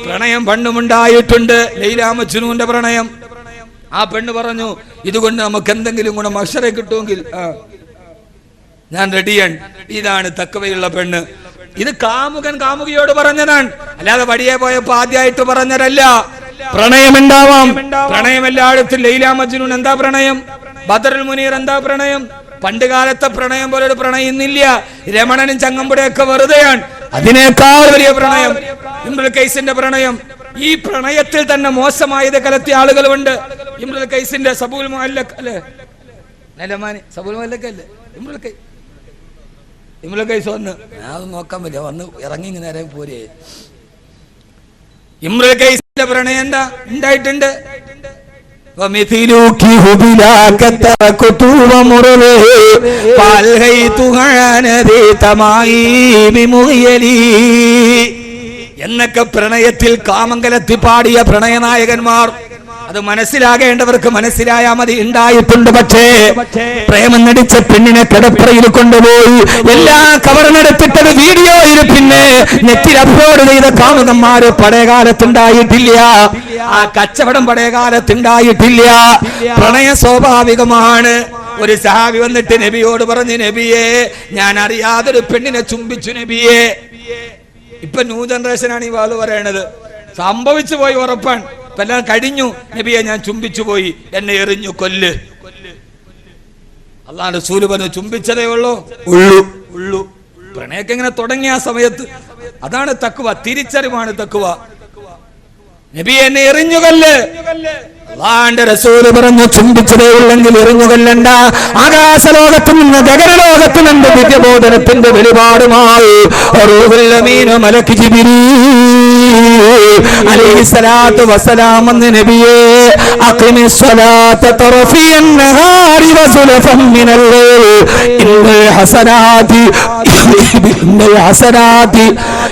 പ്രണയം പണ്ടുമുണ്ടായിട്ടുണ്ട്. ലൈല മജ്നൂന്റെ പ്രണയം. ആ പെണ്ണ് പറഞ്ഞു, ഇതുകൊണ്ട് നമുക്ക് എന്തെങ്കിലും ഗുണം അക്ഷര കിട്ടുമെങ്കിൽ ഞാൻ റെഡിയാണ്. ഇതാണ് തഖ്വയുള്ള പെണ്ണ്. ഇത് കാമുകൻ കാമുകിയോട് പറഞ്ഞതാണ്, അല്ലാതെ വഴിയെ പോയപ്പോ ആദ്യമായിട്ട് പറഞ്ഞതല്ല. പ്രണയം ഉണ്ടാവാം. പ്രണയം എല്ലായിടത്തും. ലൈല മജ്നൂൻ എന്താ പ്രണയം? ബദറുൽ മുനീർ എന്താ പ്രണയം? പണ്ട് കാലത്തെ പ്രണയം പോലെ ഒരു പ്രണയം ഇന്നില്ല. രമണനും ചങ്ങമ്പുഴയൊക്കെ വെറുതെയാണ്. അതിനേക്കാൾ വലിയ പ്രണയം ഇംറുൽ ഖൈസിന്റെ പ്രണയം. ഈ പ്രണയത്തിൽ തന്നെ മോശമായത് കലർത്തിയ ആളുകളുണ്ട്. ഇംറുൽ ഖൈസിന്റെ സബൂൽ മുഅല്ലഖ് അല്ലേ, സബൂൽ മുഅല്ലഖ് അല്ലേ ഇംറുൽ ഖൈസ് വന്ന് അത് നോക്കാൻ പറ്റില്ല, വന്ന് ഇറങ്ങി നേരെ പോരെ. ഇംറുൽ ഖൈസിന്റെ പ്രണയം എന്താ ഉണ്ടായിട്ടുണ്ട്? എന്നൊക്കെ പ്രണയത്തിൽ കാമംഗലത്തി പാടിയ പ്രണയനായകന്മാർ. അത് മനസ്സിലാകേണ്ടവർക്ക് മനസ്സിലായാൽ മതി. ഉണ്ടായിട്ടുണ്ട്. പക്ഷേ പ്രേമം നടിച്ച പെണ്ണിനെ കിടപ്പറയിൽ കൊണ്ടുപോയി എല്ലാ കവർന്നെടുത്തിട്ടത് വീഡിയോയിൽ പിന്നെ നെറ്റിൽ അപ്ലോഡ് ചെയ്ത കാമുകന്മാര് പഴയകാലത്തുണ്ടായിട്ടില്ല. ആ കച്ചവടം പഴയകാലത്തുണ്ടായിട്ടില്ല. പ്രണയം സ്വാഭാവികമാണ്. ഒരു സഹാബി വന്നിട്ട് നബിയോട് പറഞ്ഞു, നബിയെ ഞാൻ അറിയാതൊരു പെണ്ണിനെ ചുംബിച്ചു നബിയെ. ഇപ്പൊ ന്യൂ ജനറേഷനാണ് ഈ വാള് പറയണത്. സംഭവിച്ചു പോയി, ഉറപ്പാണ്. ഇപ്പൊ എല്ലാം കഴിഞ്ഞു. നബിയെ ഞാൻ ചുംബിച്ചു പോയി, എന്നെ എറിഞ്ഞു കൊല്ല്. അല്ലാഹുവിന്റെ റസൂൽ പറഞ്ഞു, ചുംബിച്ചതേ ഉള്ളൂ. പ്രണയൊക്കെ ഇങ്ങനെ തുടങ്ങിയ ആ സമയത്ത് അതാണ് തഖ്വ. തിരിച്ചറിവാണ് തഖ്വ. നബിയെ എന്നെ എറിഞ്ഞുകൊല്ല്. അല്ലാഹുവിന്റെ റസൂൽ പറഞ്ഞു, ചുംബിച്ചതേ ഉള്ളെങ്കിൽ എറിഞ്ഞുകൊല്ലണ്ട. ആകാശലോകത്ത് നിന്ന് ഗഗനലോകത്ത് നിന്ന് ദിവ്യബോധനത്തിന്റെ വെളിപാടുമായി റൂഹുൽ അമീൻ മലക്ക് ജിബ്രീൽ അലൈഹിസ്സലാത്തു വസ്സലാം എന്ന നബിയെ അഖിമിസ് സ്വലാത്ത തറഫിയൻ നഹാരി വസുലഫൻ മിനൽ ലൈൽ ഇന്നൽ ഹസനാതി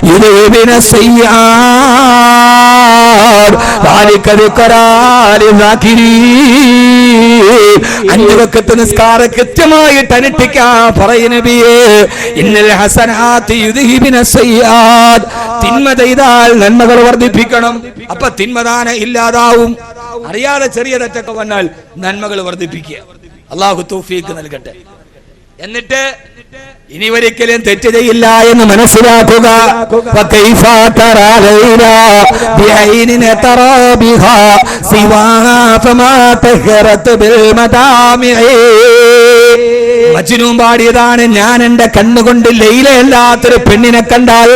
യുദഹിബിന സയ്യാർ ദാലിക ദിക്റാ ലിസാകിരീൻ. 5 വഖത്ത് നിസ്കാരം കൃത്യമായിട്ട് അനുഷ്ഠിക്കാൻ പറയും നബിയെ. ഇന്നൽ ഹസനാതി യുദഹിബിന സയ്യാർ. തിന്മ ചെയ്താൽ നന്മകൾ വർദ്ധിപ്പിക്കണം. അപ്പൊ തിന്മദാന ഇല്ലാതാവും. അറിയാതെ ചെറിയ തെറ്റൊക്കെ വന്നാൽ നന്മകൾ വർദ്ധിപ്പിക്കുക. അല്ലാഹു തൗഫീഖ് നൽകട്ടെ. എന്നിട്ട് ഇനി ഒരിക്കലും തെറ്റ് ചെയ്യില്ല എന്ന് മനസ്സിലാക്കുക. മജ്നൂൻ പാടിയതാണ്, ഞാൻ എന്റെ കണ്ണുകൊണ്ട് ലൈലയല്ലാത്തൊരു പെണ്ണിനെ കണ്ടാൽ,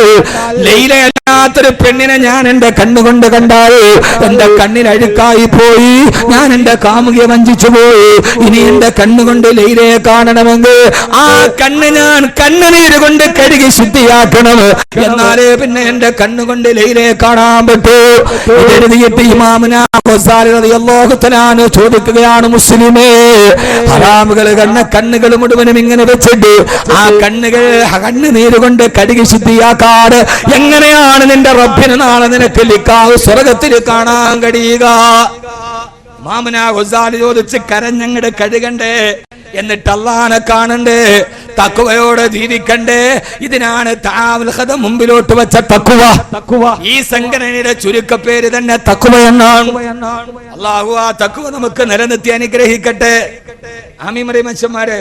ലൈലയല്ലാത്തൊരു പെണ്ണിനെ ഞാൻ എന്റെ കണ്ണുകൊണ്ട് കണ്ടാൽ എന്റെ കണ്ണിൽ അഴുക്കായി പോയി, ഞാൻ എന്റെ കാമുകിയെ വഞ്ചിച്ചു പോയി. ഇനി എന്റെ കണ്ണുകൊണ്ട് ലൈലയെ കാണണമെങ്കിൽ ആ കണ്ണ് ഞാൻ കണ്ണുനീര് കൊണ്ട് കഴുകി ശുദ്ധിയാക്കണം. എന്നാലേ പിന്നെ എന്റെ കണ്ണുകൊണ്ട് ലൈലയെ കാണാൻ പറ്റൂ. ഇതെഴുതിയിട്ട് ഇമാമുന ഗസാലി റളിയല്ലാഹു തആല ചോദിക്കുകയാണ്, മുസ്ലിമേ, ഹറാമുകൾ കണ്ണുകൾ മുഴുവനും ഇങ്ങനെ വെച്ചിട്ട് ആ കണ്ണുനീര് കൊണ്ട് കഴുകി ശുദ്ധിയാക്കാട് എങ്ങനെയാണ് നിന്റെ റബ്ബിനെ നാളെ നിനക്ക് ലിഖാഹ് സ്വർഗത്തിൽ കാണാൻ കഴിയുക? ഇമാമുന ഗസാലി ചോദിച്ച്, കരഞ്ഞങ്ങട് കഴുകണ്ടേ, എന്നിട്ട് അല്ലാഹനെ കാണണ്ടേ, തഖ്വയോടെ ജീവിക്കണ്ടേ. ഇതിനാണ് തആവുൽ ഖദം മുമ്പിലോട്ട് വെച്ച തഖ്വ. ഈ സംഘടനയുടെ ചുരുക്കപ്പേര് തന്നെ തഖ്വ എന്നാണ്. അല്ലാഹു ആ തഖ്വ നമുക്ക് നിലനിർത്തി അനുഗ്രഹിക്കട്ടെ. ആമീൻ പറയും മനുഷ്യന്മാരെ.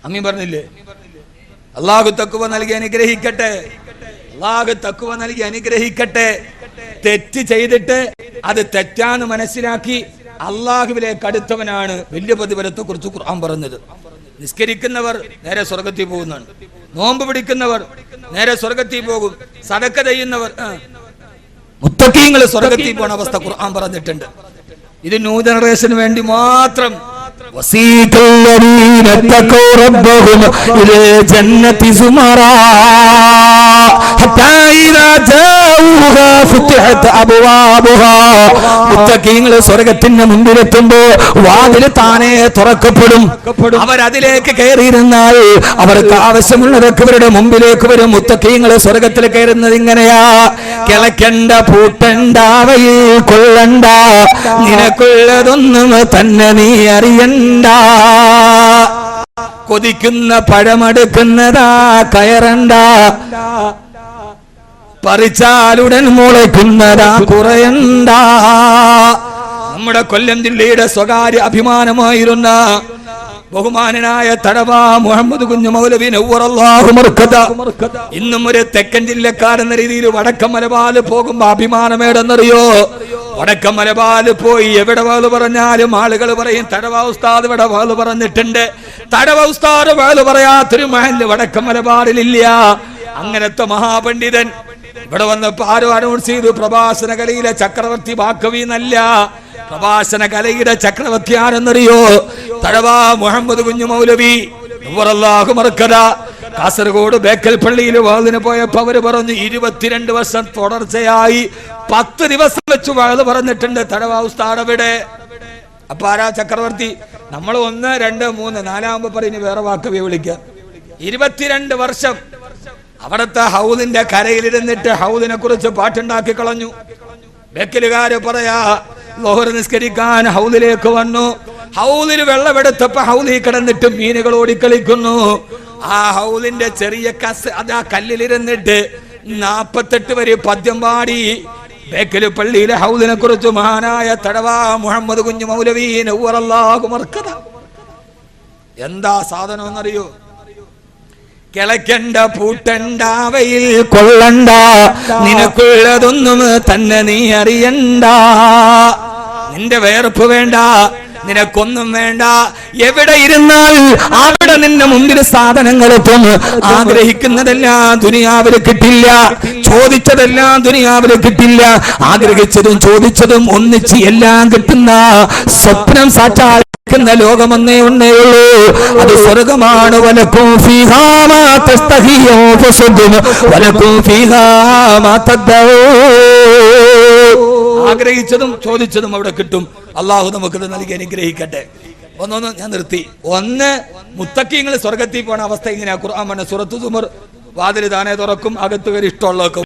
ആമീൻ പറഞ്ഞില്ലേ? അല്ലാഹു തഖ്വ നൽകി അനുഗ്രഹിക്കട്ടെ. അല്ലാഹു തഖ്വ നൽകി അനുഗ്രഹിക്കട്ടെ. തെറ്റ് ചെയ്തിട്ട് അത് തെറ്റാന്ന് മനസ്സിലാക്കി അല്ലാഹുവിലേക്ക് അടുത്തവനാണ് വലിയ പ്രതിഫലത്തെ കുറിച്ച് ഖുർആൻ പറഞ്ഞത്. നിസ്കരിക്കുന്നവർ നേരെ സ്വർഗത്തിൽ പോകുന്നതാണ്. നോമ്പ് പിടിക്കുന്നവർ നേരെ സ്വർഗത്തിൽ പോകും. സദഖ ചെയ്യുന്നവർ മുത്തഖീങ്ങൾ സ്വർഗത്തിൽ പോകുന്ന അവസ്ഥ ഖുർആൻ പറഞ്ഞിട്ടുണ്ട്. ഇത് ന്യൂ ജനറേഷന് വേണ്ടി മാത്രം. സ്വർഗത്തിന്റെ മുമ്പിലെത്തുമ്പോ വാതില് താനെ തുറക്കപ്പെടും. അവരതിലേക്ക് കയറിയിരുന്നാൽ അവർക്ക് ആവശ്യമുള്ളതൊക്കെ ഇവരുടെ മുമ്പിലേക്ക് വരും. മുത്തഖീങ്ങൾ സ്വർഗത്തിൽ കയറുന്നത് ഇങ്ങനെയാ: കിളക്കണ്ട, പൂട്ടണ്ട, അവയിൽ കൊള്ളണ്ട, നിനക്കുള്ളതൊന്നും തന്നെ നീ അറിയണ്ട. കൊതിക്കുന്ന പഴമെടുക്കുന്നതാ കയറണ്ട, പറിച്ചാലുടൻ മുളയ്ക്കുന്നതാ കുറയണ്ട. നമ്മുടെ കൊല്ലം ജില്ലയുടെ സ്വകാര്യ അഭിമാനമായിരുന്ന ബഹുമാനനായ തടവ മുഹമ്മദ് കുഞ്ഞു മൗലവി നവ്വറല്ലാഹു മർക്കദ ഇന്നും ഒരു തെക്കൻ ജില്ലക്കാരെന്ന രീതിയിൽ വടക്കൻ മലബാറിൽ പോകുമ്പോ അഭിമാനമേടെന്നറിയോ? വടക്കൻ മലബാറിൽ പോയി എവിടെ വാള് പറഞ്ഞാലും ആളുകൾ പറയും തടവ ഉസ്താദ് ഇവിടെ വാള് പറഞ്ഞിട്ടുണ്ട്. തടവ ഉസ്താദ് വാള് പറയാത്തൊരു മഹല്ല് വടക്കൻ മലബാറിലില്ല. അങ്ങനത്തെ മഹാപണ്ഡിതൻ ഇവിടെ വന്നപ്പോ ആരും അനൗൺസ് ചെയ്തു പ്രഭാഷണ കലയിലെ ചക്രവർത്തി ബാക്കവി എന്നല്ല, പ്രഭാഷണ കലയുടെ ചക്രവർത്തി ആരെന്നറിയോ? തഴവ മുഹമ്മദ് കുഞ്ഞു മൗലവി നവ്വറല്ലാഹു മർക്കദ. കാസർഗോഡ് ബേക്കൽ പള്ളിയിൽ വാളിന് പോയപ്പോ അവര് പറഞ്ഞു 22 വർഷം തുടർച്ചയായി 10 ദിവസം വെച്ച് വാള് പറഞ്ഞിട്ടുണ്ട് തഴവ ഉസ്താദ് അവിടെ. അപ്പൊ ആരാ ചക്രവർത്തി? നമ്മൾ 1, 2, 3 4 പറഞ്ഞ് വേറെ വാക്കവി വിളിക്കാം. 22 വർഷം അവിടുത്തെ ഹൗദിന്റെ കരയിലിരുന്നിട്ട് ഹൗദിനെ കുറിച്ച് പാട്ടുണ്ടാക്കി കളഞ്ഞു. ബേക്കലുകാര് പറയാ ലോഹർ നിസ്കരിക്കാൻ ഹൗദിലേക്ക് വന്നു. ഹൗദിൽ വെള്ളമെടുത്തപ്പോ ഹൗദിൽ കിടന്നിട്ട് മീനുകൾ ഓടിക്കളിക്കുന്നു. ആ ഹൗദിന്റെ ചെറിയ കസ് അതാ കല്ലിലിരുന്നിട്ട് 48 വരെ പദ്യം പാടി ബേക്കല് പള്ളിയിലെ ഹൗദിനെ കുറിച്ച് മഹാനായ തടവ മുഹമ്മദ് കുഞ്ഞു മൗലവി നവ്വറല്ലാഹു മർക്കദ. എന്താ സാധനം എന്നറിയോ? കിളക്കണ്ട പൂട്ടണ്ട അവയിൽ കൊള്ളണ്ട, നിനക്കുള്ളതൊന്നും തന്നെ നീ അറിയണ്ട. നിന്റെ വേർപ്പ് വേണ്ട, നിനക്കൊന്നും വേണ്ട. എവിടെ ഇരുന്നാൽ അവിടെ നിന്റെ മുമ്പിൽ സാധനങ്ങളെത്തും. ആഗ്രഹിക്കുന്നതെല്ലാം ദുനിയാവിൽ കിട്ടില്ല, ചോദിച്ചതെല്ലാം ദുനിയാവിൽ കിട്ടില്ല. ആഗ്രഹിച്ചതും ചോദിച്ചതും ഒന്നിച്ച് എല്ലാം കിട്ടുന്ന സ്വപ്നം സാക്ഷാൽ ലോകമെന്നേ ഉള്ളൂ, അത് സ്വർഗമാണ്. വലക്കും ഫീഹാ മാ തസ്തഹിയു ഫസുദ്ദും വലക്കും ഫീഹാ മാ തദ്ദഊ. ആഗ്രഹിച്ചതും ചോദിച്ചതും അവിടെ കിട്ടും. അല്ലാഹു നമുക്കത് നൽകി അനുഗ്രഹിക്കട്ടെ. ഒന്നൊന്ന് ഞാൻ നിർത്തി. ഒന്ന്, മുത്തഖീങ്ങൾ സ്വർഗത്തിൽ പോണ അവസ്ഥ ഇങ്ങനെയാ. ഖുർആൻ പറഞ്ഞ സൂറത്തുൽ സുമർ, വാതിൽ താനെ തുറക്കും, അകത്ത് കയറി ഇഷ്ടമുള്ളതൊക്കെ.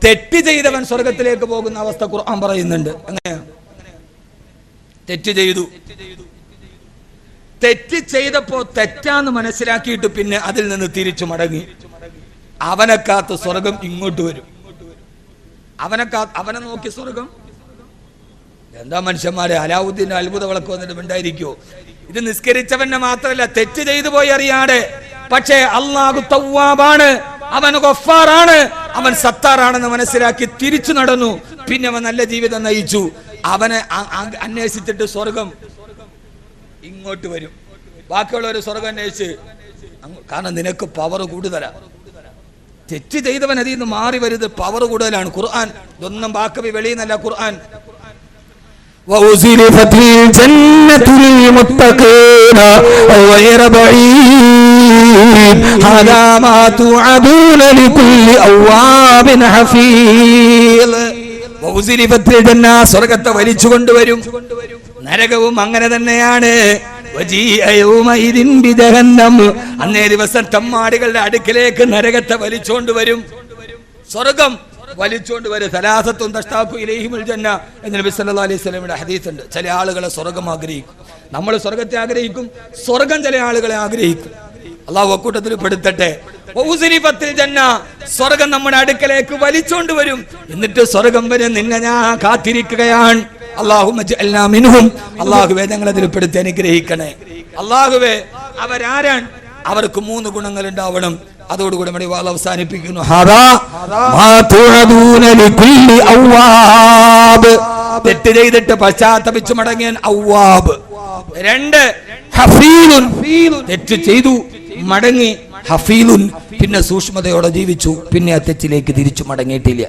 തെറ്റ് ചെയ്തവൻ സ്വർഗത്തിലേക്ക് പോകുന്ന അവസ്ഥ ഖുർആൻ പറയുന്നുണ്ട്. എങ്ങനെയാ? തെറ്റ് ചെയ്തപ്പോ തെറ്റാന്ന് മനസ്സിലാക്കിയിട്ട് പിന്നെ അതിൽ നിന്ന് തിരിച്ചു മടങ്ങി അവനെക്കാത്ത് സ്വർഗം ഇങ്ങോട്ട് വരും. അവനെ നോക്കി സ്വർഗം. എന്താ മനുഷ്യന്മാരെ, അലാവുദ്ദീൻ അത്ഭുത വിളക്ക് വന്നിട്ട് ഉണ്ടായിരിക്കോ? ഇത് നിസ്കരിച്ചവനെ മാത്രമല്ല, തെറ്റ് ചെയ്തു പോയി അറിയാതെ. പക്ഷേ അല്ലാഹു തവ്വാബാണ്, അവൻ ഗഫാറാണ്, അവൻ സത്താറാണെന്ന് മനസ്സിലാക്കി തിരിച്ചു നടന്നു. പിന്നെ അവൻ നല്ല ജീവിതം നയിച്ചു. അവനെ അന്വേഷിച്ചിട്ട് സ്വർഗം ഇങ്ങോട്ട് വരും. ബാക്കിയുള്ളവർ സ്വർഗം അന്വേഷിച്ച്, കാരണം നിനക്ക് പവർ കൂടുതലാ. തെറ്റ് ചെയ്തവൻ അതിൽ നിന്ന് മാറി വരുന്നത് പവർ കൂടുതലാണ്. ഖുർആൻ ഇതൊന്നും ബാക്കവി വെളിയെന്നല്ല. ഖുർആൻ സ്വർഗത്തെ വലിച്ചു കൊണ്ടുവരും. നരകവും അങ്ങനെ തന്നെയാണ്. അന്നേ ദിവസം തമ്മാടികളുടെ അടുക്കിലേക്ക് നരകത്തെ വലിച്ചോണ്ട് വരും. സ്വർഗം വലിച്ചോണ്ട് വരും. സലാസത്തും തഷ്താഖു ഇലൈഹിമുൽ ജന്ന എന്ന് നബി സല്ലല്ലാഹു അലൈഹി വസല്ലമയുടെ ഹദീസുണ്ട്. ചില ആളുകളെ സ്വർഗം ആഗ്രഹിക്കും. നമ്മൾ സ്വർഗത്തെ ആഗ്രഹിക്കും, സ്വർഗം ചില ആളുകളെ ആഗ്രഹിക്കും. അല്ലാഹു അക്കൂട്ടത്തിൽ പെടുത്തട്ടെ. സ്വർഗം നമ്മുടെ അടുക്കലേക്ക് വലിച്ചോണ്ട് വരും. എന്നിട്ട് സ്വർഗം വരെ നിന്നെ ഞാൻ കാത്തിരിക്കുകയാണ്. അല്ലാഹുവേ ഞങ്ങളെ അതിൽ പെടുത്തി അനുഗ്രഹിക്കണേ. അല്ലാഹുവേ അവരാരാണ്? അവർക്ക് 3 ഗുണങ്ങൾ ഉണ്ടാവണം. അതോടുകൂടി നമ്മുടെ വാൾ അവസാനിപ്പിക്കുന്നു. തെറ്റ് ചെയ്തിട്ട് പശ്ചാത്തപിച്ചു മടങ്ങിയ ഔവാബ്. 2, ഹഫീലുൻ, തെറ്റ് ചെയ്തു മടങ്ങി. ഹഫീലുൻ, പിന്നെ സൂക്ഷ്മതയോടെ ജീവിച്ചു, പിന്നെ ആ തെറ്റിലേക്ക് തിരിച്ചു മടങ്ങിയിട്ടില്ല.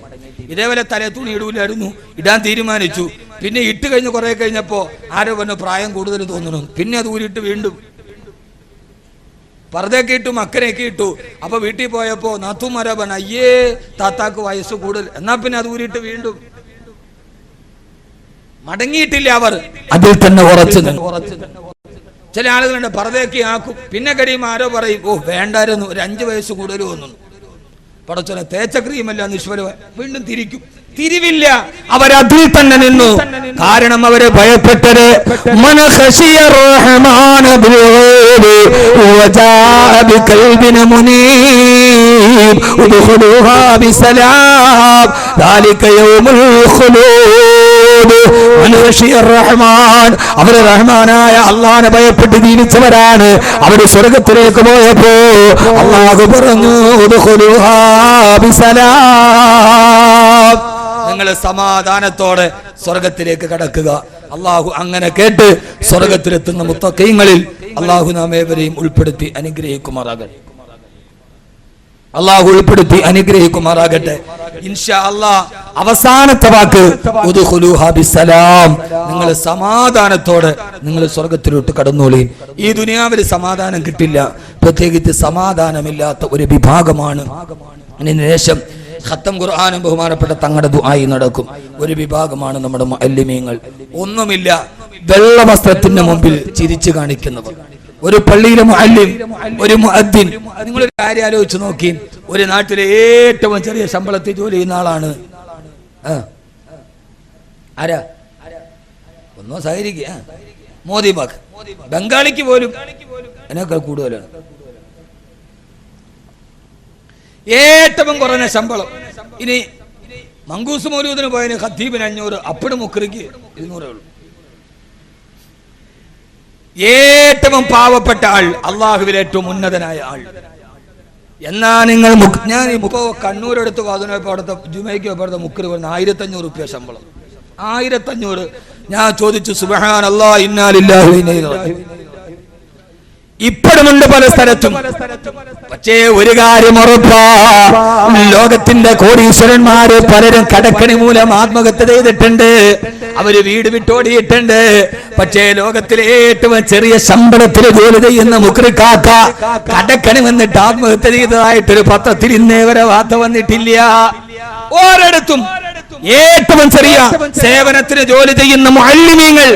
ഇതേപോലെ തലേ തുണി ഇടൂലായിരുന്നു, ഇടാൻ തീരുമാനിച്ചു. പിന്നെ ഇട്ട് കഴിഞ്ഞ് കുറെ കഴിഞ്ഞപ്പോ ആരോ പറഞ്ഞു പ്രായം കൂടുതൽ തോന്നുന്നു. പിന്നെ അത് ഊരിട്ട് വീണ്ടും പർദ്ദയൊക്കെ ഇട്ടു, മക്കനെയൊക്കെ ഇട്ടു. അപ്പൊ വീട്ടിൽ പോയപ്പോ നാത്തുമാരാ പറഞ്ഞു, അയ്യേ താത്താക്ക് വയസ്സ് കൂടുതൽ. എന്നാ പിന്നെ അത് ഊരിട്ട് വീണ്ടും മടങ്ങിയിട്ടില്ല. അവർ അതിൽ തന്നെ ഉറച്ചു. ചില ആളുകളുണ്ട് പർദ്ദയൊക്കെ ആക്കും, പിന്നെ കഴിയുമ്പോൾ ആരോ പറയും, ഓ വേണ്ടായിരുന്നു, ഒരു 5 വയസ്സ് കൂടുതൽ തോന്നുന്നു. പടച്ചോനെ തേച്ച ക്രീമല്ല നിഷ്ഫലമായി വീണ്ടും തിരിക്കും. തിരിവില്ല. അവരതിൽ തന്നെ നിന്നു. കാരണം അവരെ ഭയപ്പെട്ടത് وجاء بقلب منيب ادخلوها بسلام ذلك يوم الخلود റഹ്മാൻ. അവര് റഹ്മാനായ അല്ലാഹുവിനെ ഭയപ്പെട്ട് ജീവിച്ചവരാണ്. അവര് സ്വർഗ്ഗത്തിലേക്ക് പോയപ്പോ അല്ലാഹു പറഞ്ഞു ഉദ്ഖുലൂഹാ ബിസലാം, നിങ്ങൾ സമാധാനത്തോടെ സ്വർഗ്ഗത്തിലേക്ക് കടക്കുക. അല്ലാഹു അങ്ങനെ കേട്ട് സ്വർഗ്ഗത്തിലെത്തുന്ന മുത്തഖീങ്ങളിൽ അല്ലാഹു നാം ഏവരെയും ഉൾപ്പെടുത്തി അനുഗ്രഹിക്കുമാറാകട്ടെ. അല്ലാഹു ഉൾപ്പെടുത്തി അനുഗ്രഹിക്കുമാറാകട്ടെ. ഇൻഷാ അല്ലാഹ് അവസാനത്തെ വാക്ക് ഉദ്ഖുലൂഹാ ബിസലാം, നിങ്ങൾ സമാധാനത്തോടെ നിങ്ങൾ സ്വർഗ്ഗത്തിലോട്ട് കടന്നോളി. ഈ ദുനിയാവിൽ സമാധാനം കിട്ടില്ല, പ്രത്യേകിച്ച് സമാധാനമില്ലാത്ത ഒരു വിഭാഗമാണ്. അതിന് ശേഷം ഖത്തം ഖുർആനും ബഹുമാനപ്പെട്ട തങ്ങളുടെ ദുആയി നടക്കും. ഒരു വിഭാഗമാണ് നമ്മുടെ മുഅല്ലിമീങ്ങൾ. ഒന്നുമില്ല, വെള്ള വസ്ത്രത്തിന്റെ മുമ്പിൽ ചിരിച്ചു കാണിക്കുന്നവർ. ഒരു പള്ളിയിലെ മുഅല്ലിം, ഒരു മുഅദ്ദിൻ. നിങ്ങളൊരു കാര്യം ആലോചിച്ച് നോക്കി, ഒരു നാട്ടിലെ ഏറ്റവും ചെറിയ ശമ്പളത്തിൽ ജോലി ചെയ്യുന്ന ആളാണ് ആരാ? ഒന്നോ സഹകരിക്കുക, മോദി ബാഗ്. ബംഗാളിക്ക് പോലും അതിനേക്കാൾ കൂടുതലാണ്. ഏറ്റവും കുറഞ്ഞ ശമ്പളം. ഇനി മങ്കൂസ് മൗലൂദിന് പോയതിന് ഖത്തീബിന് 500, അപ്പഴും മുക്രിക്ക് 200 ഉള്ളൂ. ഏറ്റവും പാവപ്പെട്ട ആൾ, അള്ളാഹുവിൽ ഏറ്റവും ഉന്നതനായ ആൾ. എന്നാ നിങ്ങൾ ഞാൻ ഇപ്പോ കണ്ണൂരെടുത്ത് അതിനൊപ്പം അവിടുത്തെ ജുമയ്ക്ക് അവിടുത്തെ മുക്രി പറഞ്ഞ 1500 രൂപ ശമ്പളം. 1500. ഞാൻ ചോദിച്ചു സുബ്ഹാനല്ലാഹ് ഇന്നാ ലില്ലാഹി വ ഇന്നാ ഇലൈഹി റാജിഊൻ. ഇപ്പോഴുമുണ്ട് പല സ്ഥലത്തും. പക്ഷേ ഒരു കാര്യം ഉറപ്പാ, ലോകത്തിന്റെ കോടീശ്വരന്മാര് പലരും കടക്കണി മൂലം ആത്മഹത്യ ചെയ്തിട്ടുണ്ട്, അവര് വീട് വിട്ടോടിയിട്ടുണ്ട്. പക്ഷേ ലോകത്തിലെ ഏറ്റവും ചെറിയ ശമ്പളത്തിൽ ജോലി ചെയ്യുന്ന മുക്രിക്കാക്ക കടക്കണി വന്നിട്ട് ആത്മഹത്യ ചെയ്തതായിട്ടൊരു പത്രത്തിൽ ഇന്നേ വരെ വാർത്ത വന്നിട്ടില്ല. ഓരോടത്തും ഏറ്റവും ചെറിയ സേവനത്തിന് ജോലി ചെയ്യുന്ന മുഅല്ലിമീങ്ങൾ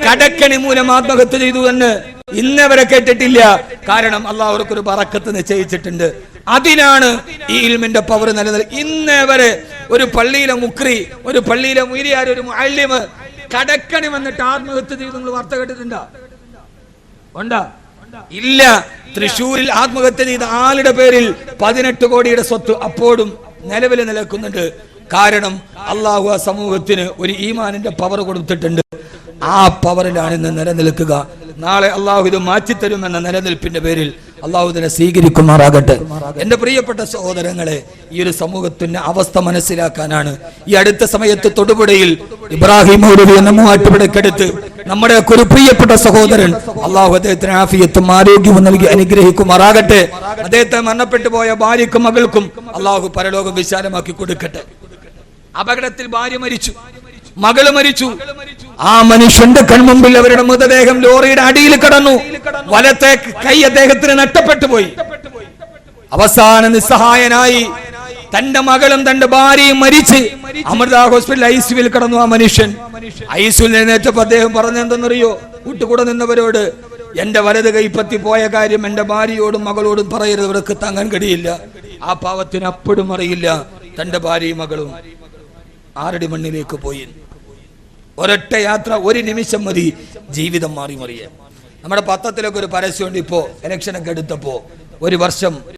കടക്കണി മൂലം ആത്മഹത്യ ചെയ്തു എന്ന് ഇന്നവരെ കേട്ടിട്ടില്ല. കാരണം അല്ലാഹു അവർക്കൊരു ബറക്കത്ത് നിശ്ചയിച്ചിട്ടുണ്ട്. അതിനാണ് ഈ ഇൽമിന്റെ പവർ നിലനിൽക്കുന്നത്. ഇന്നവരെ ഒരു പള്ളിയിലെ മുക്രി, ഒരു പള്ളിയിലെ മുരിയാർ, ഒരു മുഅല്ലിമ് കടക്കണി വന്നിട്ട് ആത്മഹത്യ ചെയ്തു നിങ്ങൾ വാർത്ത കേട്ടിട്ടുണ്ടോ? ഉണ്ടോ? ഇല്ല. തൃശ്ശൂരിൽ ആത്മഹത്യ ചെയ്ത ആളുടെ പേരിൽ 18 കോടിയുടെ സ്വത്ത് അപ്പോഴും നിലവിൽ നിലനിൽക്കുന്നുണ്ട്. കാരണം അല്ലാഹു ആ സമൂഹത്തിന് ഒരു ഈമാനിന്റെ പവർ കൊടുത്തിട്ടുണ്ട്. ആ പവറിലാണ് ഇന്ന് നിലനിൽക്കുക. നാളെ അല്ലാഹു ഇത് മാറ്റിത്തരുമെന്ന നിലനിൽപ്പിന്റെ പേരിൽ അല്ലാഹു ഇതിനെ സ്വീകരിക്കുമാറാകട്ടെ. എന്റെ പ്രിയപ്പെട്ട സഹോദരങ്ങളെ, ഈ ഒരു സമൂഹത്തിന്റെ അവസ്ഥ മനസ്സിലാക്കാനാണ് ഈ അടുത്ത സമയത്ത് തൊടുപുഴയിൽ ഇബ്രാഹിം മൗലവി എന്ന മൂവാറ്റുപുഴക്കടുത്ത് നമ്മുടെ ഒരു പ്രിയപ്പെട്ട സഹോദരൻ, അല്ലാഹു അദ്ദേഹത്തിന് ആഫിയത്തും ആരോഗ്യവും നൽകി അനുഗ്രഹിക്കുമാറാകട്ടെ. അദ്ദേഹത്തെ മരണപ്പെട്ടു പോയ ഭാര്യക്കും മകൾക്കും അല്ലാഹു പരലോകം വിശാലമാക്കി കൊടുക്കട്ടെ. അപകടത്തിൽ ഭാര്യ മരിച്ചു, മകള് മരിച്ചു. ആ മനുഷ്യന്റെ കൺമുമ്പിൽ അവരുടെ മൃതദേഹം ലോറിയുടെ അടിയിൽ കിടന്നു. വലത്തെ കൈ അദ്ദേഹത്തിന് നഷ്ടപ്പെട്ടു പോയി. അവസാന നിസ്സഹായനായി തന്റെ മകളും തന്റെ ഭാര്യയും മരിച്ച് അമൃത ഹോസ്പിറ്റൽ ഐസിയുവിൽ കിടന്നു. ആ മനുഷ്യൻ ഐസിയുൽ എഴുന്നേറ്റപ്പോ അദ്ദേഹം പറഞ്ഞെന്തെന്നറിയോ? കൂട്ടുകൂടെ നിന്നവരോട്, എന്റെ വലത് കൈ പറ്റി പോയ കാര്യം എന്റെ ഭാര്യയോടും മകളോടും പറയരുത്, അവർക്ക് താങ്ങാൻ കഴിയില്ല. ആ പാവത്തിന് അപ്പോഴും അറിയില്ല തന്റെ ഭാര്യയും മകളും ആരടി മണ്ണിലേക്ക് പോയി. ഒരൊറ്റ യാത്ര, ഒരു നിമിഷം മതി ജീവിതം മാറി മറിയാൻ. നമ്മുടെ പത്രത്തിലൊക്കെ ഒരു പരസ്യമുണ്ട്. ഇപ്പോ ഇലക്ഷനൊക്കെ എടുത്തപ്പോ 1 വർഷം